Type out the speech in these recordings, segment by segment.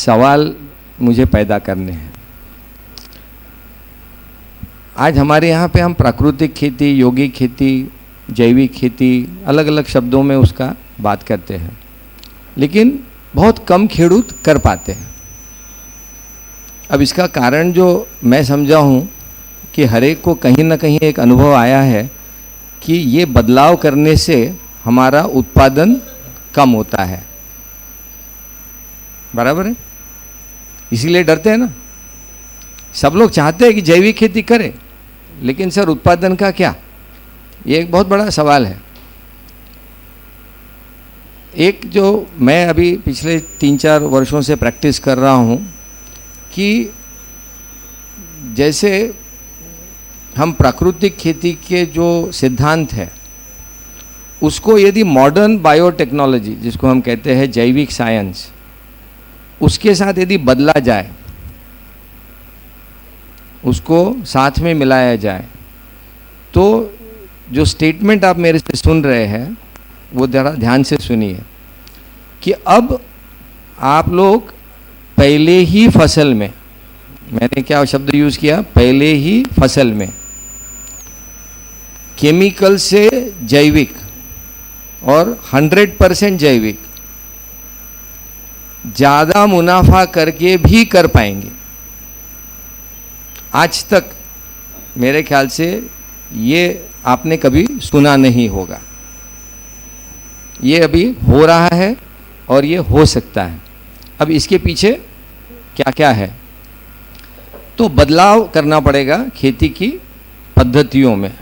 सवाल मुझे पैदा करने हैं। आज हमारे यहाँ पे हम प्राकृतिक खेती, यौगिक खेती, जैविक खेती, अलग अलग शब्दों में उसका बात करते हैं, लेकिन बहुत कम खेडूत कर पाते हैं। अब इसका कारण जो मैं समझा हूँ कि हर एक को कहीं ना कहीं एक अनुभव आया है कि ये बदलाव करने से हमारा उत्पादन कम होता है। बराबर है? इसीलिए डरते हैं ना। सब लोग चाहते हैं कि जैविक खेती करें, लेकिन सर उत्पादन का क्या, ये एक बहुत बड़ा सवाल है। एक जो मैं अभी पिछले 3-4 वर्षों से प्रैक्टिस कर रहा हूँ कि जैसे हम प्राकृतिक खेती के जो सिद्धांत है उसको यदि मॉडर्न बायोटेक्नोलॉजी, जिसको हम कहते हैं जैविक साइंस, उसके साथ यदि बदला जाए, उसको साथ में मिलाया जाए, तो जो स्टेटमेंट आप मेरे से सुन रहे हैं वो ज़रा ध्यान से सुनिए कि अब आप लोग पहले ही फसल में, मैंने क्या शब्द यूज़ किया, पहले ही फसल में केमिकल से जैविक और 100% जैविक ज़्यादा मुनाफा करके भी कर पाएंगे। आज तक मेरे ख्याल से ये आपने कभी सुना नहीं होगा। ये अभी हो रहा है और ये हो सकता है। अब इसके पीछे क्या क्या है, तो बदलाव करना पड़ेगा खेती की पद्धतियों में,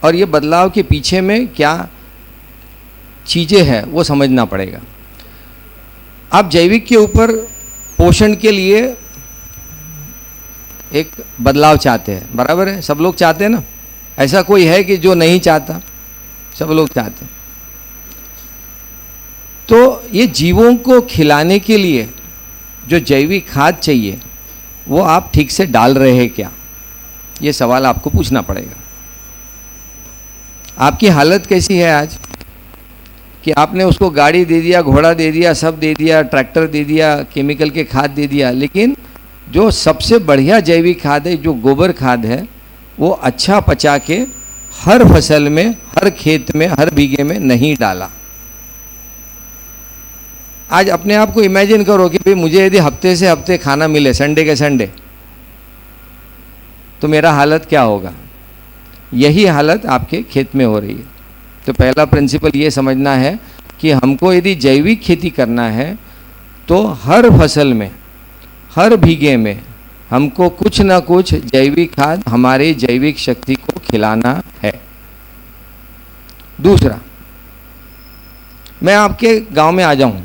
और ये बदलाव के पीछे में क्या चीज़ें हैं वो समझना पड़ेगा। आप जैविक के ऊपर पोषण के लिए एक बदलाव चाहते हैं, बराबर है? सब लोग चाहते हैं ना, ऐसा कोई है कि जो नहीं चाहता? सब लोग चाहते हैं। तो ये जीवों को खिलाने के लिए जो जैविक खाद चाहिए वो आप ठीक से डाल रहे हैं क्या, ये सवाल आपको पूछना पड़ेगा। आपकी हालत कैसी है आज कि आपने उसको गाड़ी दे दिया, घोड़ा दे दिया, सब दे दिया, ट्रैक्टर दे दिया, केमिकल के खाद दे दिया, लेकिन जो सबसे बढ़िया जैविक खाद है, जो गोबर खाद है, वो अच्छा पचा के हर फसल में, हर खेत में, हर बीघे में नहीं डाला। आज अपने आप को इमेजिन करो कि भाई मुझे यदि हफ्ते से हफ्ते खाना मिले, संडे के संडे, तो मेरा हालत क्या होगा। यही हालत आपके खेत में हो रही है। तो पहला प्रिंसिपल ये समझना है कि हमको यदि जैविक खेती करना है तो हर फसल में, हर बीघे में हमको कुछ ना कुछ जैविक खाद हमारे जैविक शक्ति को खिलाना है। दूसरा, मैं आपके गांव में आ जाऊं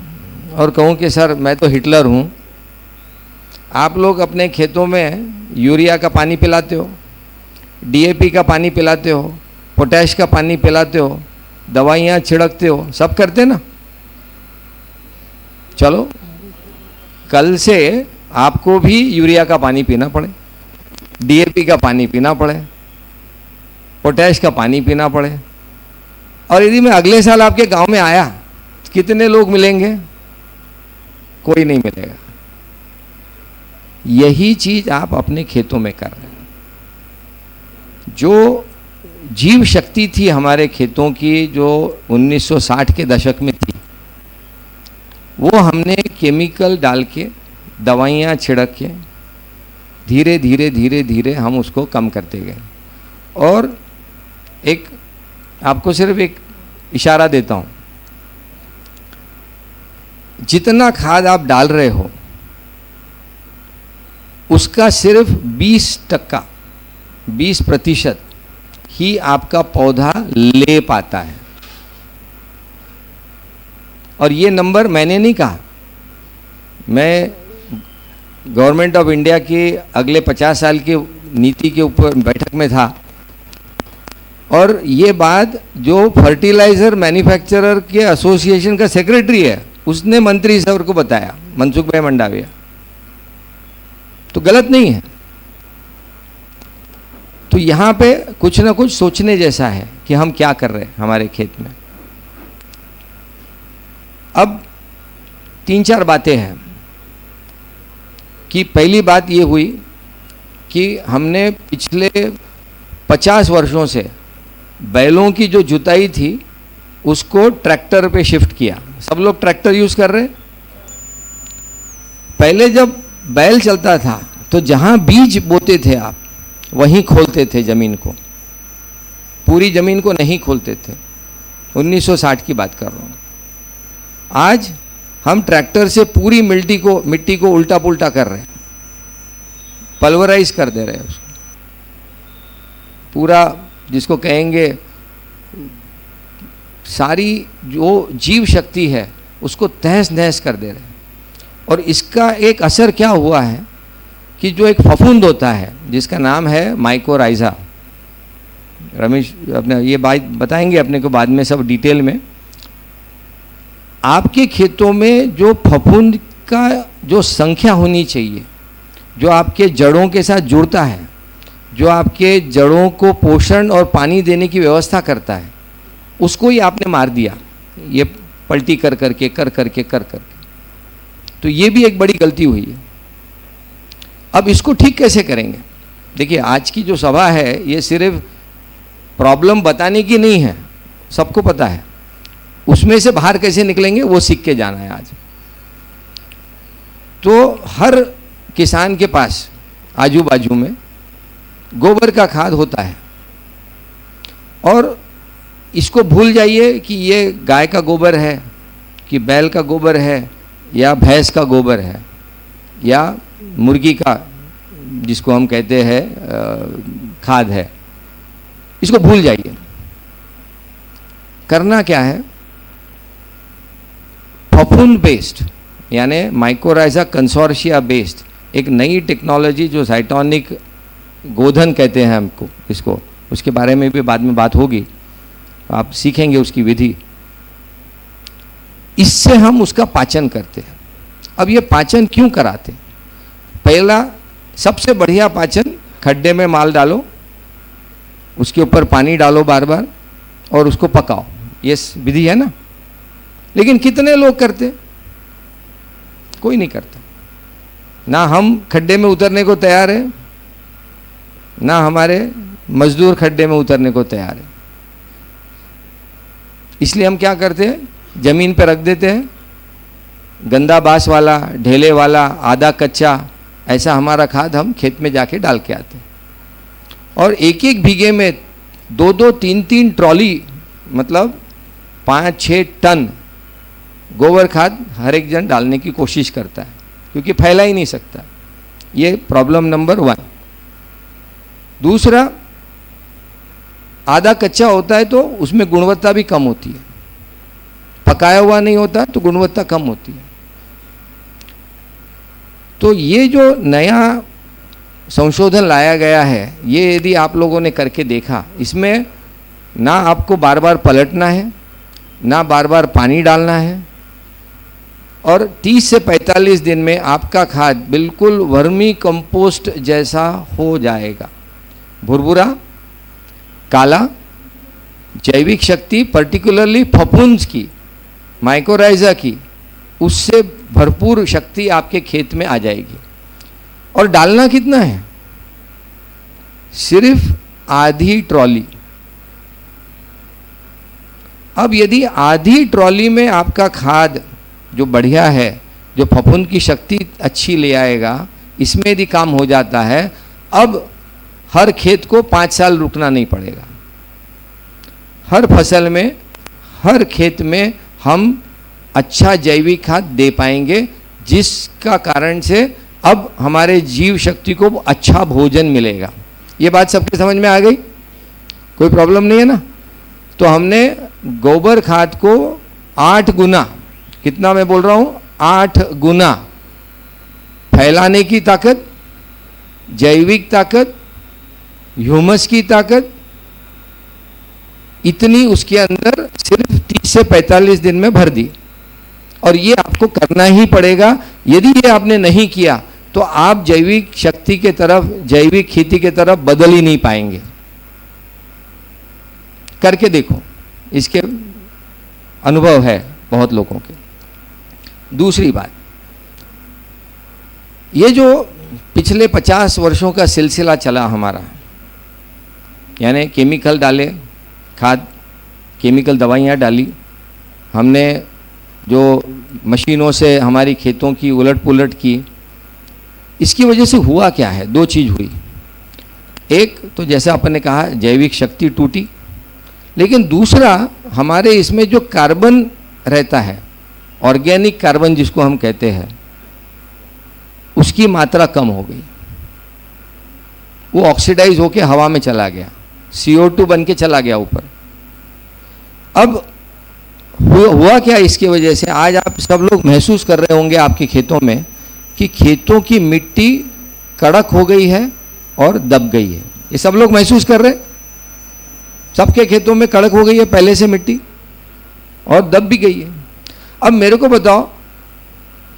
और कहूं कि सर मैं तो हिटलर हूं, आप लोग अपने खेतों में यूरिया का पानी पिलाते हो, डीएपी का पानी पिलाते हो, पोटैश का पानी पिलाते हो, दवाइयाँ छिड़कते हो, सब करते ना। चलो कल से आपको भी यूरिया का पानी पीना पड़े, डीएपी का पानी पीना पड़े, पोटैश का पानी पीना पड़े। और यदि मैं अगले साल आपके गांव में आया, कितने लोग मिलेंगे? कोई नहीं मिलेगा। यही चीज आप अपने खेतों में कर रहे हैं। जो जीव शक्ति थी हमारे खेतों की, जो 1960 के दशक में थी, वो हमने केमिकल डाल के, दवाइयाँ छिड़क के धीरे धीरे धीरे धीरे हम उसको कम करते गए। और एक आपको सिर्फ एक इशारा देता हूँ, जितना खाद आप डाल रहे हो उसका सिर्फ 20% ही आपका पौधा ले पाता है। और ये नंबर मैंने नहीं कहा, मैं गवर्नमेंट ऑफ इंडिया की अगले 50 साल की नीति के ऊपर बैठक में था, और ये बात जो फर्टिलाइजर मैन्युफैक्चरर के एसोसिएशन का सेक्रेटरी है उसने मंत्री सर को बताया, मनसुख भाई मंडाविया। तो गलत नहीं है। तो यहाँ पे कुछ ना कुछ सोचने जैसा है कि हम क्या कर रहे हैं हमारे खेत में। अब 3-4 बातें हैं। कि पहली बात ये हुई कि हमने पिछले 50 वर्षों से बैलों की जो जुताई थी उसको ट्रैक्टर पे शिफ्ट किया। सब लोग ट्रैक्टर यूज कर रहे हैं। पहले जब बैल चलता था तो जहां बीज बोते थे आप वहीं खोलते थे जमीन को, पूरी जमीन को नहीं खोलते थे। 1960 की बात कर रहा हूं। आज हम ट्रैक्टर से पूरी मिट्टी को उल्टा पुल्टा कर रहे हैं, पल्वराइज कर दे रहे हैं उसको, पूरा जिसको कहेंगे सारी जो जीव शक्ति है उसको तहस नहस कर दे रहे हैं। और इसका एक असर क्या हुआ है कि जो एक फफूंद होता है जिसका नाम है माइकोराइजा, रमेश अपने ये बात बताएंगे अपने को बाद में सब डिटेल में। आपके खेतों में जो फफूंद का जो संख्या होनी चाहिए, जो आपके जड़ों के साथ जुड़ता है, जो आपके जड़ों को पोषण और पानी देने की व्यवस्था करता है, उसको ही आपने मार दिया, ये पलटी कर करके। तो ये भी एक बड़ी गलती हुई है। अब इसको ठीक कैसे करेंगे? देखिए, आज की जो सभा है ये सिर्फ प्रॉब्लम बताने की नहीं है, सबको पता है। उसमें से बाहर कैसे निकलेंगे वो सीख के जाना है आज। तो हर किसान के पास आजू बाजू में गोबर का खाद होता है, और इसको भूल जाइए कि ये गाय का गोबर है कि बैल का गोबर है या भैंस का गोबर है या मुर्गी का जिसको हम कहते हैं खाद है। इसको भूल जाइए। करना क्या है? फफूंद बेस्ड यानी माइकोराइजा कंसोर्शिया बेस्ड एक नई टेक्नोलॉजी जो साइटोनिक गोधन कहते हैं हमको, इसको उसके बारे में भी बाद में बात होगी, आप सीखेंगे उसकी विधि। इससे हम उसका पाचन करते हैं। अब ये पाचन क्यों कराते? पहला सबसे बढ़िया पाचन, खड्डे में माल डालो, उसके ऊपर पानी डालो बार बार और उसको पकाओ, ये विधि है ना। लेकिन कितने लोग करते? कोई नहीं करता। ना हम खड्डे में उतरने को तैयार है, ना हमारे मजदूर खड्डे में उतरने को तैयार है। इसलिए हम क्या करते हैं? जमीन पर रख देते हैं, गंदा बांस वाला, ढेले वाला, आधा कच्चा, ऐसा हमारा खाद हम खेत में जाके डाल के आते हैं। और एक एक बीघे में 2-2, 3-3 ट्रॉली, मतलब 5-6 टन गोबर खाद हर एक जन डालने की कोशिश करता है, क्योंकि फैला ही नहीं सकता। ये प्रॉब्लम नंबर 1। दूसरा, आधा कच्चा होता है तो उसमें गुणवत्ता भी कम होती है, पकाया हुआ नहीं होता तो गुणवत्ता कम होती है। तो ये जो नया संशोधन लाया गया है, ये यदि आप लोगों ने करके देखा, इसमें ना आपको बार बार पलटना है, ना बार बार पानी डालना है, और 30 से 45 दिन में आपका खाद बिल्कुल वर्मी कंपोस्ट जैसा हो जाएगा। भुरभुरा, काला, जैविक शक्ति पर्टिकुलरली फफूंद की, माइकोराइजा की, उससे भरपूर शक्ति आपके खेत में आ जाएगी। और डालना कितना है? सिर्फ आधी ट्रॉली। अब यदि आधी ट्रॉली में आपका खाद जो बढ़िया है, जो फफूंद की शक्ति अच्छी ले आएगा, इसमें यदि काम हो जाता है, अब हर खेत को 5 साल रुकना नहीं पड़ेगा। हर फसल में, हर खेत में हम अच्छा जैविक खाद दे पाएंगे, जिसका कारण से अब हमारे जीव शक्ति को अच्छा भोजन मिलेगा। ये बात सबके समझ में आ गई? कोई प्रॉब्लम नहीं है ना? तो हमने गोबर खाद को 8 गुना, कितना मैं बोल रहा हूं, 8 गुना फैलाने की ताकत, जैविक ताकत, ह्यूमस की ताकत, इतनी उसके अंदर सिर्फ 30 से 45 दिन में भर दी। और ये आपको करना ही पड़ेगा। यदि ये आपने नहीं किया तो आप जैविक शक्ति के तरफ, जैविक खेती के तरफ बदल ही नहीं पाएंगे। करके देखो, इसके अनुभव है बहुत लोगों के। दूसरी बात, ये जो पिछले 50 वर्षों का सिलसिला चला हमारा, यानी केमिकल डाले, खाद, केमिकल दवाइयाँ डाली, हमने जो मशीनों से हमारी खेतों की उलट पुलट की, इसकी वजह से हुआ क्या है? दो चीज़ हुई। एक तो जैसा अपन ने कहा जैविक शक्ति टूटी, लेकिन दूसरा हमारे इसमें जो कार्बन रहता है, ऑर्गेनिक कार्बन जिसको हम कहते हैं, उसकी मात्रा कम हो गई। वो ऑक्सीडाइज होके हवा में चला गया, CO2 बन के चला गया ऊपर। अब हुआ क्या इसकी वजह से? आज आप सब लोग महसूस कर रहे होंगे आपके खेतों में कि खेतों की मिट्टी कड़क हो गई है और दब गई है। ये सब लोग महसूस कर रहे हैं, सबके खेतों में कड़क हो गई है पहले से मिट्टी और दब भी गई है। अब मेरे को बताओ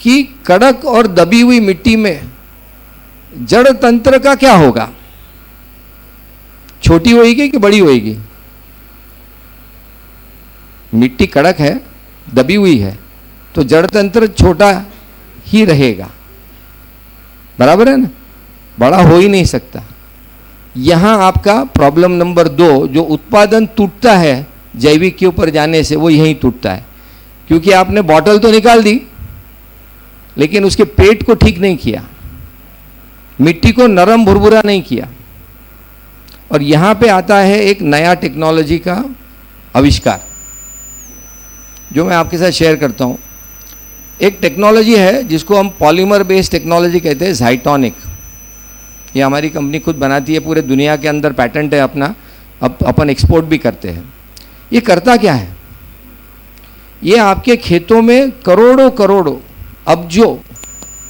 कि कड़क और दबी हुई मिट्टी में जड़ तंत्र का क्या होगा? छोटी होएगी कि बड़ी होएगी? मिट्टी कड़क है, दबी हुई है, तो जड़ तंत्र छोटा ही रहेगा, बराबर है ना? बड़ा हो ही नहीं सकता। यहां आपका प्रॉब्लम नंबर 2, जो उत्पादन टूटता है जैविक के ऊपर जाने से, वो यहीं टूटता है। क्योंकि आपने बॉटल तो निकाल दी, लेकिन उसके पेट को ठीक नहीं किया, मिट्टी को नरम भुरभुरा नहीं किया। और यहां पे आता है एक नया टेक्नोलॉजी का आविष्कार, जो मैं आपके साथ शेयर करता हूं। एक टेक्नोलॉजी है जिसको हम पॉलीमर बेस्ड टेक्नोलॉजी कहते हैं, ज़ाइटोनिक। ये हमारी कंपनी खुद बनाती है, पूरे दुनिया के अंदर पैटेंट है अपना, अब अपन एक्सपोर्ट भी करते हैं। ये करता क्या है? ये आपके खेतों में करोड़ों करोड़ों अब्जों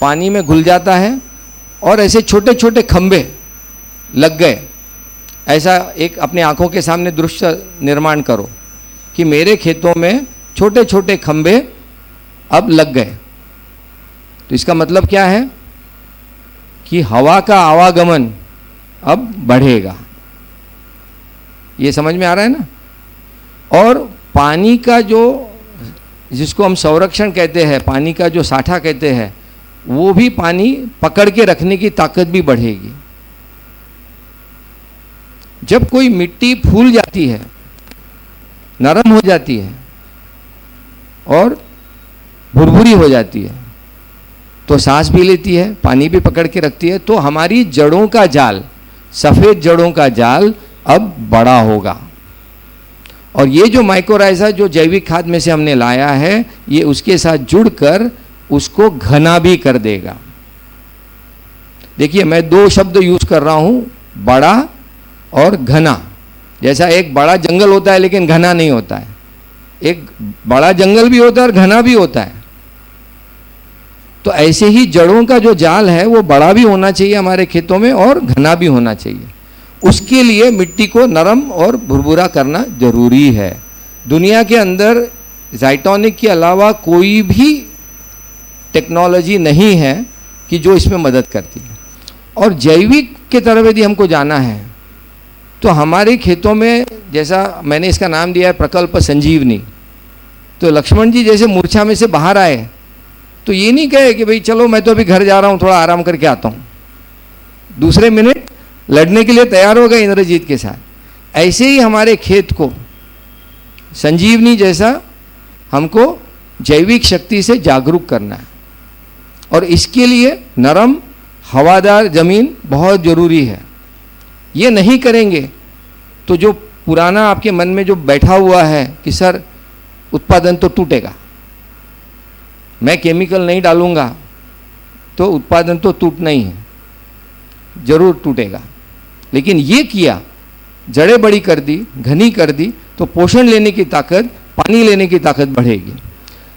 पानी में घुल जाता है और ऐसे छोटे छोटे खंभे लग गए। ऐसा एक अपने आंखों के सामने दृश्य निर्माण करो कि मेरे खेतों में छोटे छोटे खंभे अब लग गए। तो इसका मतलब क्या है कि हवा का आवागमन अब बढ़ेगा। ये समझ में आ रहा है ना? और पानी का जो, जिसको हम संरक्षण कहते हैं, पानी का जो साठा कहते हैं, वो भी पानी पकड़ के रखने की ताकत भी बढ़ेगी। जब कोई मिट्टी फूल जाती है, नरम हो जाती है और भुरभुरी हो जाती है, तो सांस भी लेती है, पानी भी पकड़ के रखती है, तो हमारी जड़ों का जाल, सफ़ेद जड़ों का जाल अब बड़ा होगा। और ये जो माइक्रोराइजा जो जैविक खाद में से हमने लाया है, ये उसके साथ जुड़कर उसको घना भी कर देगा। देखिए, मैं 2 शब्द यूज कर रहा हूं, बड़ा और घना। जैसा एक बड़ा जंगल होता है लेकिन घना नहीं होता है, एक बड़ा जंगल भी होता है और घना भी होता है। तो ऐसे ही जड़ों का जो जाल है वो बड़ा भी होना चाहिए हमारे खेतों में और घना भी होना चाहिए। उसके लिए मिट्टी को नरम और भुरभुरा करना जरूरी है। दुनिया के अंदर ज़ाइटोनिक के अलावा कोई भी टेक्नोलॉजी नहीं है कि जो इसमें मदद करती है। और जैविक के तरफ यदि हमको जाना है तो हमारे खेतों में, जैसा मैंने इसका नाम दिया है प्रकल्प संजीवनी, तो लक्ष्मण जी जैसे मूर्छा में से बाहर आए तो ये नहीं कहे कि भाई चलो मैं तो अभी घर जा रहा हूँ, थोड़ा आराम करके आता हूँ, दूसरे मिनट लड़ने के लिए तैयार हो गए इंद्रजीत के साथ। ऐसे ही हमारे खेत को संजीवनी जैसा हमको जैविक शक्ति से जागरूक करना है। और इसके लिए नरम हवादार ज़मीन बहुत ज़रूरी है। ये नहीं करेंगे तो जो पुराना आपके मन में जो बैठा हुआ है कि सर उत्पादन तो टूटेगा, मैं केमिकल नहीं डालूंगा तो उत्पादन तो टूटना ही है, जरूर टूटेगा। लेकिन ये किया, जड़ें बड़ी कर दी, घनी कर दी, तो पोषण लेने की ताकत, पानी लेने की ताकत बढ़ेगी।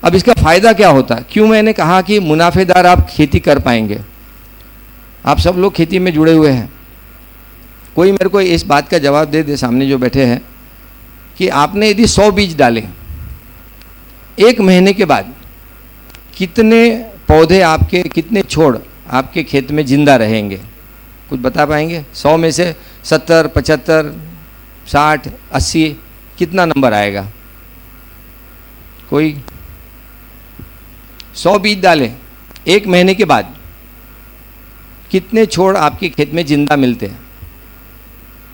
अब इसका फ़ायदा क्या होता है? क्यों मैंने कहा कि मुनाफेदार आप खेती कर पाएंगे? आप सब लोग खेती में जुड़े हुए हैं, कोई मेरे को इस बात का जवाब दे दे, सामने जो बैठे हैं, कि आपने यदि 100 बीज डाले, 1 महीने के बाद कितने पौधे आपके, कितने छोड़ आपके खेत में जिंदा रहेंगे? कुछ बता पाएंगे? 100 में से 70, 75, 60, 80 कितना नंबर आएगा? कोई? 100 बीज डाले 1 महीने के बाद कितने छोड़ आपके खेत में जिंदा मिलते हैं?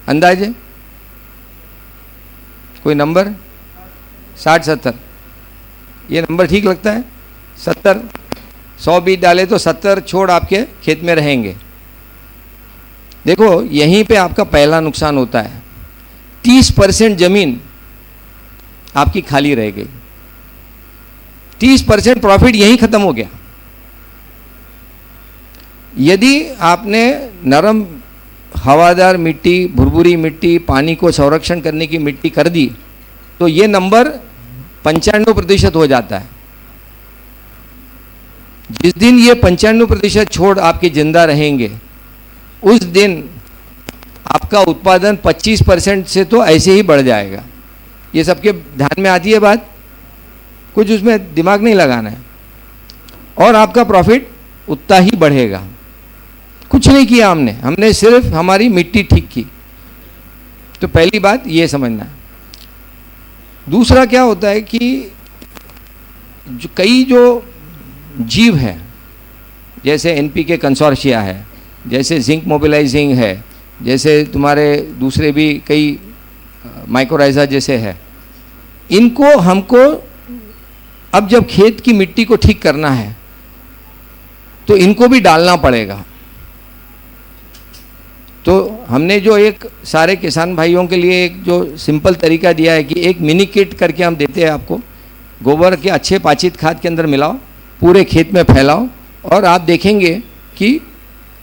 अंदाजे कोई नंबर? 60-70? ये नंबर ठीक लगता है? 70? 100 बीज डाले तो 70 छोड़ आपके खेत में रहेंगे। देखो यहीं पे आपका पहला नुकसान होता है। 30% जमीन आपकी खाली रह गई, 30% प्रॉफिट यहीं खत्म हो गया। यदि आपने नरम हवादार मिट्टी, भुरभुरी मिट्टी, पानी को संरक्षण करने की मिट्टी कर दी तो ये नंबर 95% हो जाता है। जिस दिन ये 95% छोड़ आपके जिंदा रहेंगे उस दिन आपका उत्पादन 25% से तो ऐसे ही बढ़ जाएगा। ये सबके ध्यान में आती है बात? कुछ उसमें दिमाग नहीं लगाना है और आपका प्रॉफिट उतना ही बढ़ेगा। कुछ नहीं किया हमने सिर्फ हमारी मिट्टी ठीक की। तो पहली बात ये समझना है। दूसरा क्या होता है कि कई जो जीव हैं, जैसे एनपीके कंसोर्शिया है, जैसे जिंक मोबिलाइजिंग है, जैसे तुम्हारे दूसरे भी कई माइक्रोराइजा जैसे है, इनको हमको अब जब खेत की मिट्टी को ठीक करना है तो इनको भी डालना पड़ेगा। तो हमने जो एक सारे किसान भाइयों के लिए एक जो सिंपल तरीका दिया है कि एक मिनी किट करके हम देते हैं आपको, गोबर के अच्छे पाचित खाद के अंदर मिलाओ, पूरे खेत में फैलाओ और आप देखेंगे कि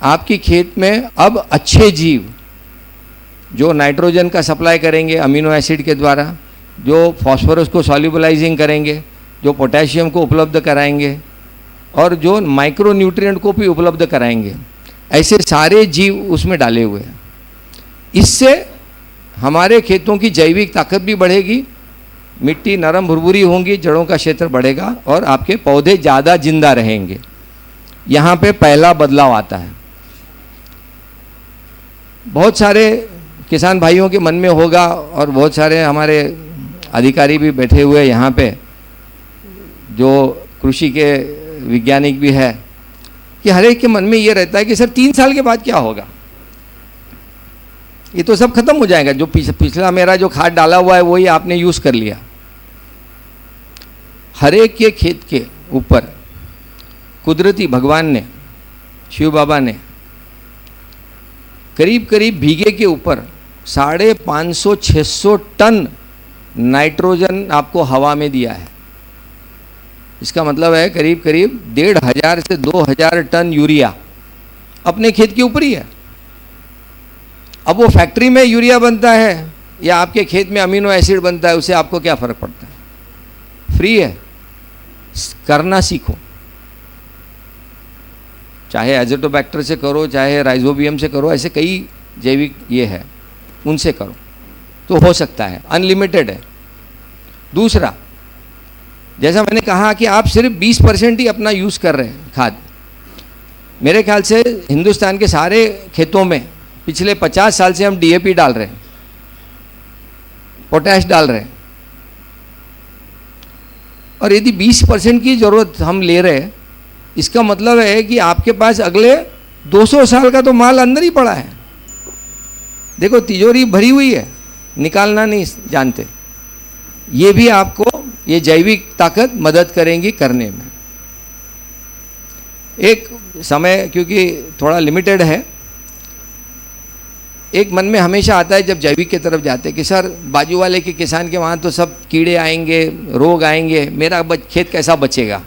आपकी खेत में अब अच्छे जीव जो नाइट्रोजन का सप्लाई करेंगे अमीनो एसिड के द्वारा, जो फास्फोरस को सॉल्युबलाइजिंग करेंगे, जो पोटेशियम को उपलब्ध कराएंगे और जो माइक्रो न्यूट्रिएंट को भी उपलब्ध कराएंगे, ऐसे सारे जीव उसमें डाले हुए हैं। इससे हमारे खेतों की जैविक ताकत भी बढ़ेगी, मिट्टी नरम भुरभुरी होंगी, जड़ों का क्षेत्र बढ़ेगा और आपके पौधे ज़्यादा जिंदा रहेंगे। यहाँ पे पहला बदलाव आता है। बहुत सारे किसान भाइयों के मन में होगा और बहुत सारे हमारे अधिकारी भी बैठे हुए यहाँ पे जो कृषि के वैज्ञानिक भी है कि हर एक के मन में ये रहता है कि सर 3 साल के बाद क्या होगा, ये तो सब खत्म हो जाएगा, जो पिछला मेरा जो खाद डाला हुआ है वही आपने यूज़ कर लिया। हर एक के खेत के ऊपर कुदरती भगवान ने, शिव बाबा ने करीब करीब बीघे के ऊपर 550-600 टन नाइट्रोजन आपको हवा में दिया है। इसका मतलब है करीब करीब 1500 से 2000 टन यूरिया अपने खेत के ऊपर ही है। अब वो फैक्ट्री में यूरिया बनता है या आपके खेत में अमीनो एसिड बनता है, उससे आपको क्या फ़र्क पड़ता है? फ्री है, करना सीखो। चाहे एज़ोटोबैक्टर से करो, चाहे राइजोबियम से करो, ऐसे कई जैविक ये है, उनसे करो तो हो सकता है, अनलिमिटेड है। दूसरा, जैसा मैंने कहा कि आप सिर्फ 20% ही अपना यूज़ कर रहे हैं खाद। मेरे ख्याल से हिंदुस्तान के सारे खेतों में पिछले 50 साल से हम डीएपी डाल रहे हैं, पोटैश डाल रहे हैं, और यदि 20% की ज़रूरत हम ले रहे हैं, इसका मतलब है कि आपके पास अगले 200 साल का तो माल अंदर ही पड़ा है। देखो तिजोरी भरी हुई है, निकालना नहीं जानते। ये भी आपको ये जैविक ताकत मदद करेंगी करने में। एक समय क्योंकि थोड़ा लिमिटेड है, एक मन में हमेशा आता है जब जैविक की तरफ जाते कि सर बाजू वाले के किसान के वहाँ तो सब कीड़े आएंगे, रोग आएंगे, मेरा खेत कैसा बचेगा,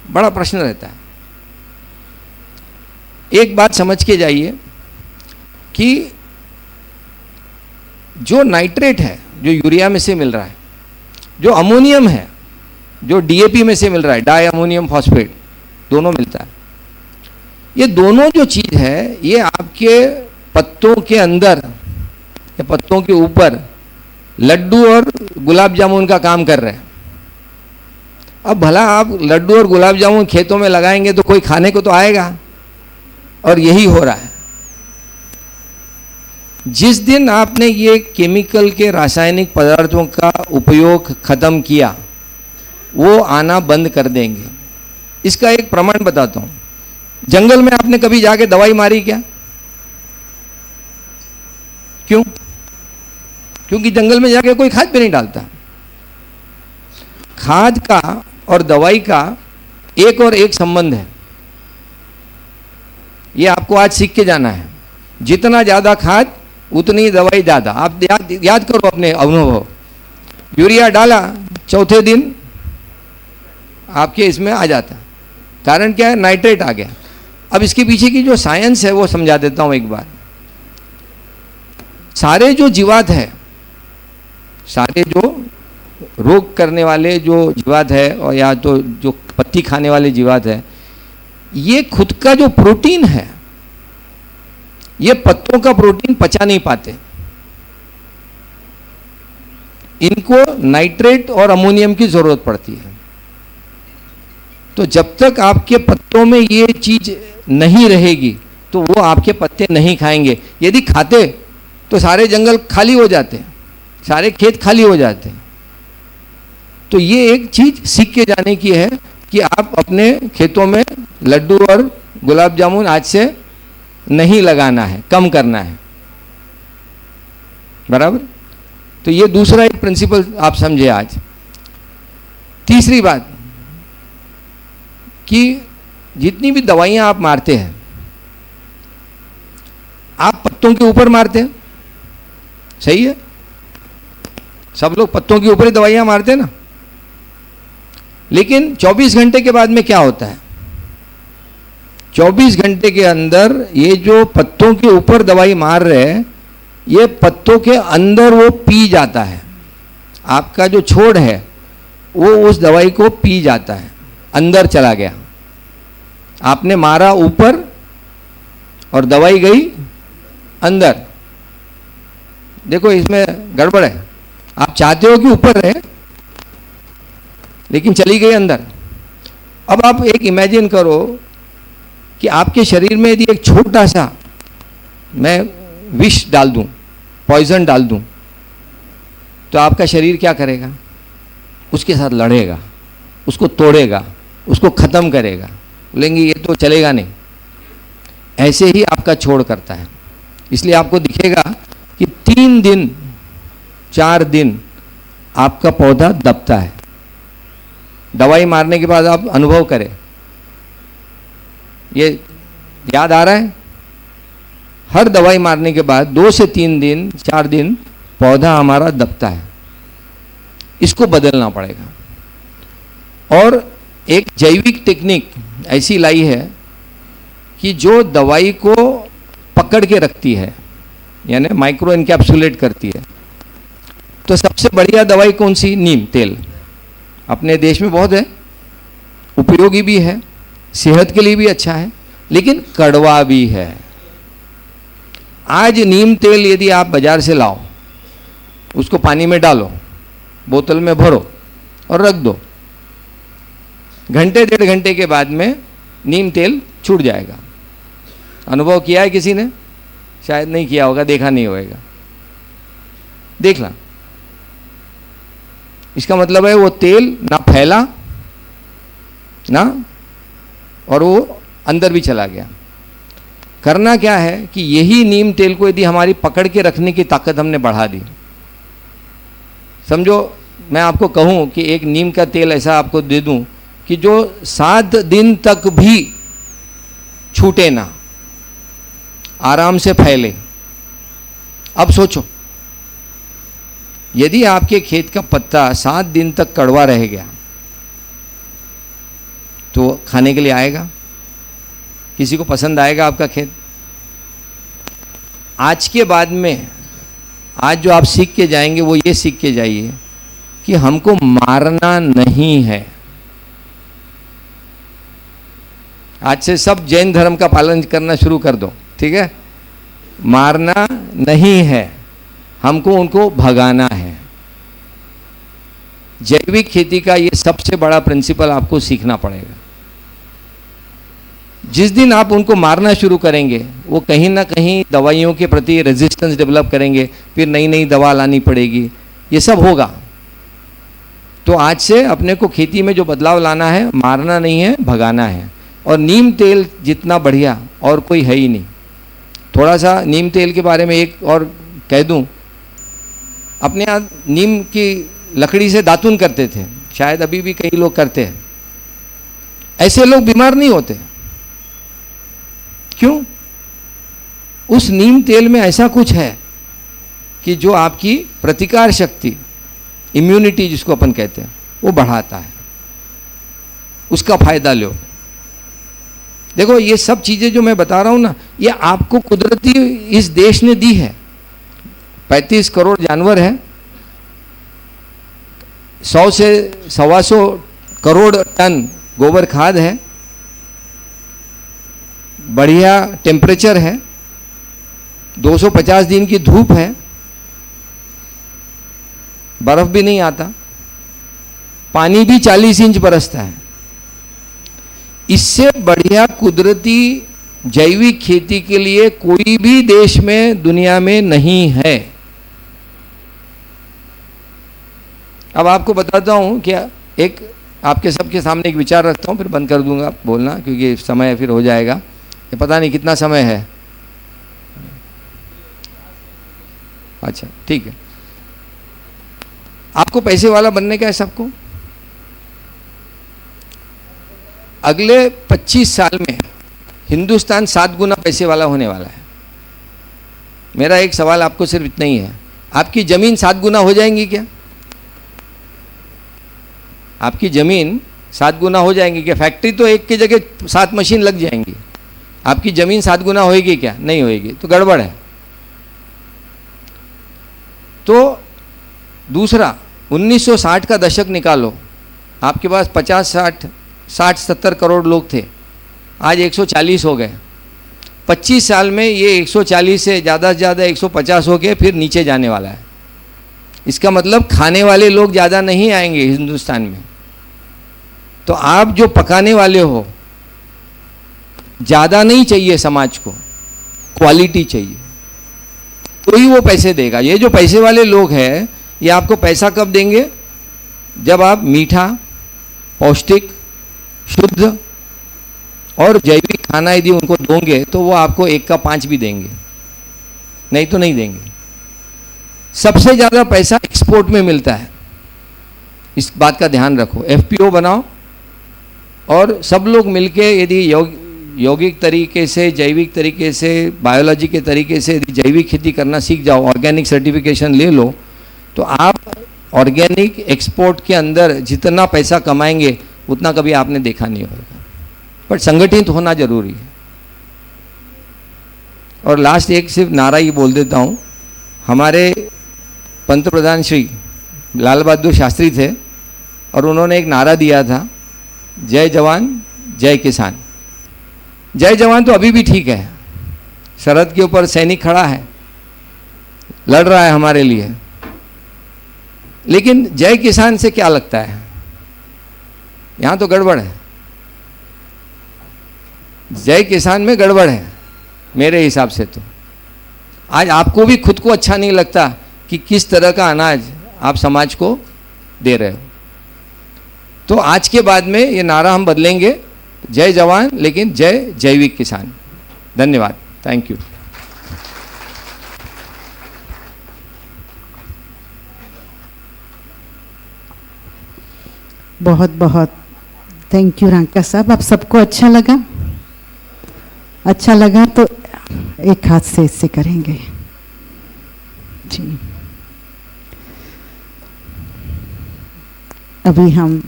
बड़ा प्रश्न रहता है। एक बात समझ के जाइए कि जो नाइट्रेट है जो यूरिया में से मिल रहा है, जो अमोनियम है जो डीएपी में से मिल रहा है, डाई अमोनियम फॉस्फेट, दोनों मिलता है। ये दोनों जो चीज़ है ये आपके पत्तों के अंदर या पत्तों के ऊपर लड्डू और गुलाब जामुन का काम कर रहे हैं। अब भला आप लड्डू और गुलाब जामुन खेतों में लगाएंगे तो कोई खाने को तो आएगा, और यही हो रहा है। जिस दिन आपने ये केमिकल के रासायनिक पदार्थों का उपयोग खत्म किया, वो आना बंद कर देंगे। इसका एक प्रमाण बताता हूँ। जंगल में आपने कभी जाके दवाई मारी क्या? क्यों? क्योंकि जंगल में जाके कोई खाद भी नहीं डालता। खाद का और दवाई का एक और एक संबंध है, ये आपको आज सीख के जाना है। जितना ज्यादा खाद उतनी दवाई ज्यादा। आप याद करो अपने अनुभव। यूरिया डाला, चौथे दिन आपके इसमें आ जाता। कारण क्या है? नाइट्रेट आ गया। अब इसके पीछे की जो साइंस है वो समझा देता हूं एक बार। सारे जो जीवात है, सारे जो रोग करने वाले जो जीवात है, और या तो जो पत्ती खाने वाले जीवात है, ये खुद का जो प्रोटीन है, ये पत्तों का प्रोटीन पचा नहीं पाते। इनको नाइट्रेट और अमोनियम की जरूरत पड़ती है। तो जब तक आपके पत्तों में ये चीज नहीं रहेगी तो वो आपके पत्ते नहीं खाएंगे। यदि खाते तो सारे जंगल खाली हो जाते, सारे खेत खाली हो जाते। तो ये एक चीज सीख के जाने की है कि आप अपने खेतों में लड्डू और गुलाब जामुन आज से नहीं लगाना है, कम करना है। बराबर? तो ये दूसरा एक प्रिंसिपल आप समझे आज। तीसरी बात कि जितनी भी दवाइयां आप मारते हैं, आप पत्तों के ऊपर मारते हैं, सही है? सब लोग पत्तों के ऊपर ही दवाइयां मारते हैं ना। लेकिन 24 घंटे के बाद में क्या होता है? 24 घंटे के अंदर ये जो पत्तों के ऊपर दवाई मार रहे हैं, ये पत्तों के अंदर वो पी जाता है। आपका जो छोड़ है वो उस दवाई को पी जाता है, अंदर चला गया। आपने मारा ऊपर और दवाई गई अंदर। देखो इसमें गड़बड़ है। आप चाहते हो कि ऊपर रहे, लेकिन चली गई अंदर। अब आप एक इमेजिन करो कि आपके शरीर में यदि एक छोटा सा मैं विष डाल दूं, पॉइजन डाल दूं, तो आपका शरीर क्या करेगा? उसके साथ लड़ेगा, उसको तोड़ेगा, उसको खत्म करेगा। बोलेंगे ये तो चलेगा नहीं। ऐसे ही आपका छोड़ करता है। इसलिए आपको दिखेगा कि 3 दिन 4 दिन आपका पौधा दबता है। दवाई मारने के बाद आप अनुभव करें। ये याद आ रहा है? हर दवाई मारने के बाद 2 से 3 दिन 4 दिन पौधा हमारा दबता है। इसको बदलना पड़ेगा। और एक जैविक टेक्निक ऐसी लाई है कि जो दवाई को पकड़ के रखती है, यानी माइक्रो इनकैप्सुलेट करती है। तो सबसे बढ़िया दवाई कौन सी? नीम तेल। अपने देश में बहुत है, उपयोगी भी है, सेहत के लिए भी अच्छा है, लेकिन कड़वा भी है। आज नीम तेल यदि आप बाजार से लाओ, उसको पानी में डालो, बोतल में भरो और रख दो, घंटे 1.5 घंटे के बाद में नीम तेल छूट जाएगा। अनुभव किया है किसी ने? शायद नहीं किया होगा, देखा नहीं होगा। देखना, इसका मतलब है वो तेल ना फैला ना, और वो अंदर भी चला गया। करना क्या है कि यही नीम तेल को यदि हमारी पकड़ के रखने की ताकत हमने बढ़ा दी, समझो मैं आपको कहूं कि एक नीम का तेल ऐसा आपको दे दूं कि जो 7 दिन तक भी छूटे ना, आराम से फैले। अब सोचो, यदि आपके खेत का पत्ता 7 दिन तक कड़वा रह गया तो खाने के लिए आएगा? किसी को पसंद आएगा आपका खेत? आज के बाद में, आज जो आप सीख के जाएंगे वो ये सीख के जाइए कि हमको मारना नहीं है। आज से सब जैन धर्म का पालन करना शुरू कर दो, ठीक है? मारना नहीं है, हमको उनको भगाना है। जैविक खेती का ये सबसे बड़ा प्रिंसिपल आपको सीखना पड़ेगा। जिस दिन आप उनको मारना शुरू करेंगे, वो कहीं ना कहीं दवाइयों के प्रति रेजिस्टेंस डेवलप करेंगे, फिर नई नई दवा लानी पड़ेगी, ये सब होगा। तो आज से अपने को खेती में जो बदलाव लाना है, मारना नहीं है, भगाना है। और नीम तेल जितना बढ़िया और कोई है ही नहीं। थोड़ा सा नीम तेल के बारे में एक और कह दूं, अपने यहाँ नीम की लकड़ी से दातुन करते थे, शायद अभी भी कई लोग करते हैं। ऐसे लोग बीमार नहीं होते। क्यों? उस नीम तेल में ऐसा कुछ है कि जो आपकी प्रतिकार शक्ति, इम्यूनिटी जिसको अपन कहते हैं, वो बढ़ाता है। उसका फायदा लो। देखो ये सब चीजें जो मैं बता रहा हूं ना, ये आपको कुदरती इस देश ने दी है। 35 करोड़ जानवर है, 100 से 125 करोड़ टन गोबर खाद है, बढ़िया टेम्परेचर है, 250 दिन की धूप है, बर्फ भी नहीं आता, पानी भी 40 इंच बरसता है। इससे बढ़िया कुदरती जैविक खेती के लिए कोई भी देश में दुनिया में नहीं है। अब आपको बताता हूं कि एक आपके सबके सामने एक विचार रखता हूं, फिर बंद कर दूंगा बोलना, क्योंकि समय फिर हो जाएगा। ये पता नहीं कितना समय है। अच्छा ठीक है। आपको पैसे वाला बनने का है सबको। अगले 25 साल में हिंदुस्तान 7 गुना पैसे वाला होने वाला है। मेरा एक सवाल आपको सिर्फ इतना ही है, आपकी जमीन 7 गुना हो जाएंगी क्या? आपकी जमीन 7 गुना हो जाएंगी क्या? फैक्ट्री तो एक की जगह 7 मशीन लग जाएंगी, आपकी जमीन 7 गुना होएगी क्या? नहीं होएगी। तो गड़बड़ है। तो दूसरा, 1960 का दशक निकालो, आपके पास 50-60-70 करोड़ लोग थे, आज 140 हो गए। 25 साल में ये 140 से ज़्यादा 150 हो गए, फिर नीचे जाने वाला है। इसका मतलब खाने वाले लोग ज़्यादा नहीं आएंगे हिंदुस्तान में। तो आप जो पकाने वाले हो, ज़्यादा नहीं चाहिए समाज को, क्वालिटी चाहिए, तो ही वो पैसे देगा। ये जो पैसे वाले लोग हैं, ये आपको पैसा कब देंगे? जब आप मीठा, पौष्टिक, शुद्ध और जैविक खाना यदि उनको दोगे, तो वो आपको 1 का 5 भी देंगे, नहीं तो नहीं देंगे। सबसे ज़्यादा पैसा एक्सपोर्ट में मिलता है, इस बात का ध्यान रखो। एफपीओ बनाओ और सब लोग मिलके यदि यौगिक तरीके से, जैविक तरीके से, बायोलॉजी के तरीके से यदि जैविक खेती करना सीख जाओ, ऑर्गेनिक सर्टिफिकेशन ले लो, तो आप ऑर्गेनिक एक्सपोर्ट के अंदर जितना पैसा कमाएंगे उतना कभी आपने देखा नहीं होगा। पर संगठित होना जरूरी है। और लास्ट एक सिर्फ नारा ही बोल देता हूँ। हमारे पंत प्रधान श्री लाल बहादुर शास्त्री थे और उन्होंने एक नारा दिया था, जय जवान जय किसान। जय जवान तो अभी भी ठीक है, सरहद के ऊपर सैनिक खड़ा है, लड़ रहा है हमारे लिए, लेकिन जय किसान से क्या लगता है? यहां तो गड़बड़ है। जय किसान में गड़बड़ है मेरे हिसाब से। तो आज आपको भी खुद को अच्छा नहीं लगता कि किस तरह का अनाज आप समाज को दे रहे हो। तो आज के बाद में ये नारा हम बदलेंगे, जय जवान लेकिन जय जैविक किसान। धन्यवाद। Thank you. बहुत बहुत थैंक यू रंका साहब। आप सबको अच्छा लगा? अच्छा लगा तो एक हाथ से इससे करेंगे जी। अभी हम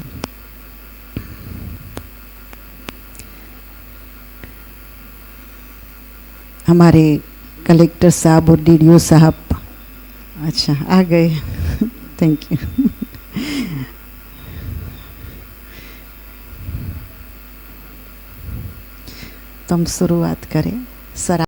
हमारे कलेक्टर साहब और डीडीओ साहब अच्छा आ गए। Thank you. तो हम शुरुआत करें। सर